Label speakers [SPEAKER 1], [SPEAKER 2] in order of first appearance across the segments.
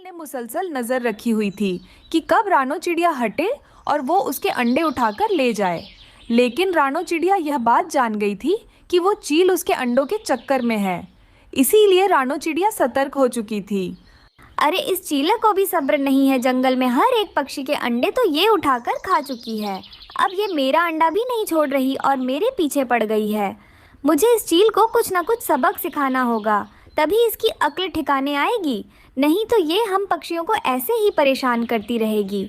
[SPEAKER 1] ने मुसलसल नजर रखी हुई थी कि कब रानो चिड़िया हटे और वो उसके अंडे उठाकर ले जाए। लेकिन रानो चिड़िया यह बात जान गई थी कि वो चील उसके अंडों के चक्कर में है। इसीलिए रानो चिड़िया सतर्क हो चुकी थी।
[SPEAKER 2] अरे इस चीले को भी सब्र नहीं है, जंगल में हर एक पक्षी के अंडे तो ये उठाकर खा चुकी है। अब ये मेरा अंडा भी नहीं छोड़ रही और मेरे पीछे पड़ गई है। मुझे इस चील को कुछ ना कुछ सबक सिखाना होगा, तभी इसकी अक्ल ठिकाने आएगी, नहीं तो ये हम पक्षियों को ऐसे ही परेशान करती रहेगी।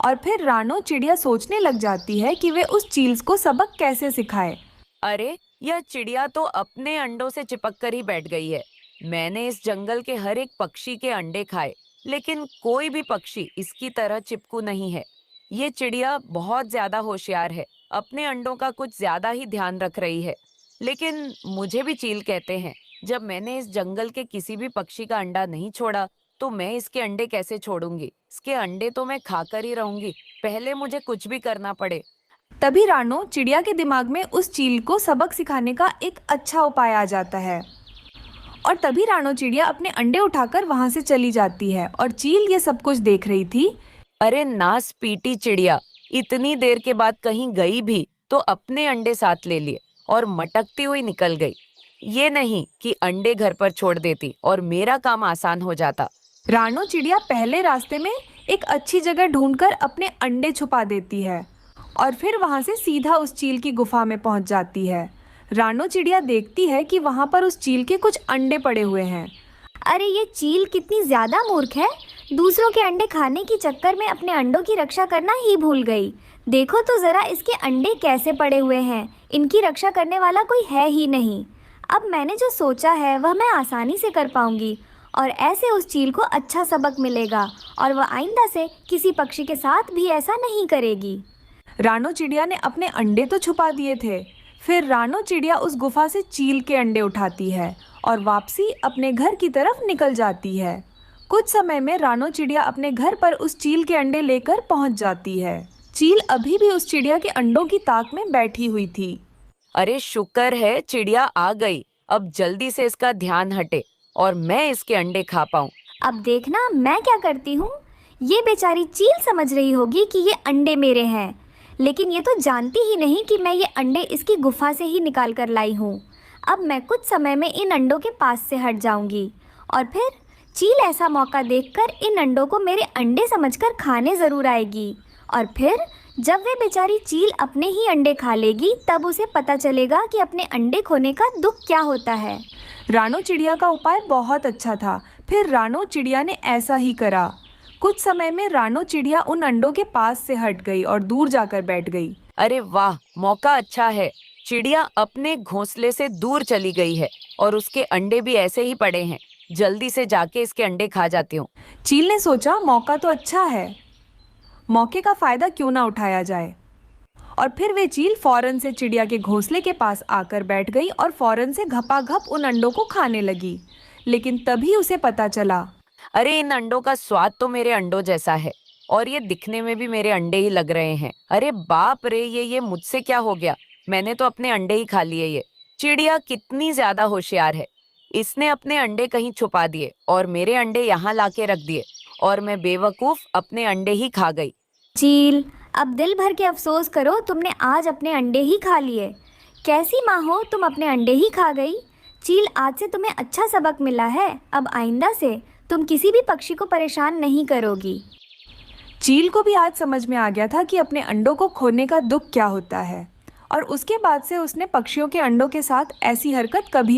[SPEAKER 1] और फिर रानो चिड़िया सोचने लग जाती है कि वे उस चील को सबक कैसे सिखाए।
[SPEAKER 3] अरे यह चिड़िया तो अपने अंडों से चिपक कर ही बैठ गई है। मैंने इस जंगल के हर एक पक्षी के अंडे खाए, लेकिन कोई भी पक्षी इसकी तरह चिपकू नहीं है। ये चिड़िया बहुत ज्यादा होशियार है, अपने अंडों का कुछ ज्यादा ही ध्यान रख रही है। लेकिन मुझे भी चील कहते हैं। जब मैंने इस जंगल के किसी भी पक्षी का अंडा नहीं छोड़ा, तो मैं इसके अंडे कैसे छोड़ूंगी? इसके अंडे तो मैं खाकर ही रहूंगी, पहले मुझे कुछ भी करना पड़े।
[SPEAKER 1] तभी रानो चिड़िया के दिमाग में उस चील को सबक सिखाने का एक अच्छा उपाय आ जाता है और तभी रानो चिड़िया अपने अंडे उठाकर वहां से चली जाती है और चील ये सब कुछ देख रही थी।
[SPEAKER 3] अरे नास पीटी चिड़िया, इतनी देर के बाद कहीं गई भी तो अपने अंडे साथ ले लिए और मटकती हुई निकल गई। ये नहीं कि अंडे घर पर छोड़ देती और मेरा काम आसान हो जाता।
[SPEAKER 1] रानो चिड़िया पहले रास्ते में एक अच्छी जगह ढूंढकर अपने अंडे छुपा देती है और फिर वहां से सीधा उस चील की गुफा में पहुंच जाती है। रानो चिड़िया देखती है कि वहां पर उस चील के कुछ अंडे पड़े हुए हैं।
[SPEAKER 2] अरे ये चील कितनी ज़्यादा मूर्ख है, दूसरों के अंडे खाने के चक्कर में अपने अंडों की रक्षा करना ही भूल गई। देखो तो ज़रा इसके अंडे कैसे पड़े हुए हैं, इनकी रक्षा करने वाला कोई है ही नहीं। अब मैंने जो सोचा है वह मैं आसानी से कर पाऊंगी और ऐसे उस चील को अच्छा सबक मिलेगा और वह आइंदा से किसी पक्षी के साथ भी ऐसा नहीं करेगी।
[SPEAKER 1] रानो चिड़िया ने अपने अंडे तो छुपा दिए थे। फिर रानो चिड़िया उस गुफा से चील के अंडे उठाती है और वापसी अपने घर की तरफ निकल जाती है। कुछ समय में रानो चिड़िया अपने घर पर उस चील के अंडे लेकर पहुंच जाती है। चील अभी भी उस चिड़िया के अंडों की ताक में बैठी हुई थी।
[SPEAKER 3] अरे शुक्र है चिड़िया आ गई, अब जल्दी से इसका ध्यान हटे और मैं इसके अंडे खा पाऊं।
[SPEAKER 2] अब देखना मैं क्या करती हूँ। ये बेचारी चील समझ रही होगी कि ये अंडे मेरे हैं, लेकिन ये तो जानती ही नहीं कि मैं ये अंडे इसकी गुफा से ही निकाल कर लाई हूँ। अब मैं कुछ समय में इन अंडों के पास से हट जाऊंगी और फिर चील ऐसा मौका देखकर इन अंडों को मेरे अंडे समझकर खाने ज़रूर आएगी और फिर जब वे बेचारी चील अपने ही अंडे खा लेगी तब उसे पता चलेगा कि अपने अंडे खोने का दुख क्या होता है।
[SPEAKER 1] रानो चिड़िया का उपाय बहुत अच्छा था। फिर रानो चिड़िया ने ऐसा ही करा। कुछ समय में रानो चिड़िया उन अंडों के पास से हट गई और दूर जाकर बैठ गई।
[SPEAKER 3] अरे वाह, मौका अच्छा है। चिड़िया अपने घोंसले से दूर चली गई है और उसके अंडे भी ऐसे ही पड़े हैं। जल्दी से जाके इसके अंडे खा जाती हूँ।
[SPEAKER 1] चील ने सोचा मौका तो अच्छा है, मौके का फायदा क्यों ना उठाया जाए। और फिर वे चील फौरन से चिड़िया के घोंसले के पास आकर बैठ गई और फौरन से घपाघप उन अंडों को खाने लगी। लेकिन तभी उसे पता चला,
[SPEAKER 3] अरे इन अंडों का स्वाद तो मेरे अंडों जैसा है और ये दिखने में भी मेरे अंडे ही लग रहे हैं। अरे बाप रे, ये मुझसे क्या हो गया? मैंने तो अपने अंडे ही खा लिए। ये चिड़िया कितनी ज्यादा होशियार है, इसने अपने अंडे कहीं छुपा दिए और मेरे अंडे यहाँ लाके रख दिए और मैं बेवकूफ अपने अंडे ही खा गई।
[SPEAKER 2] चील, अब दिल भर के अफसोस करो, तुमने आज अपने अंडे ही खा लिए। कैसी माँ हो तुम, अपने अंडे ही खा गई। चील, आज से तुम्हें अच्छा सबक मिला है, अब आइंदा से तुम किसी भी पक्षी को परेशान नहीं करोगी।
[SPEAKER 1] चील को भी आज समझ में आ गया था कि अपने अंडों को खोने का दुख क्या होता है और उसके बाद से उसने पक्षियों के अंडों के साथ ऐसी हरकत कभी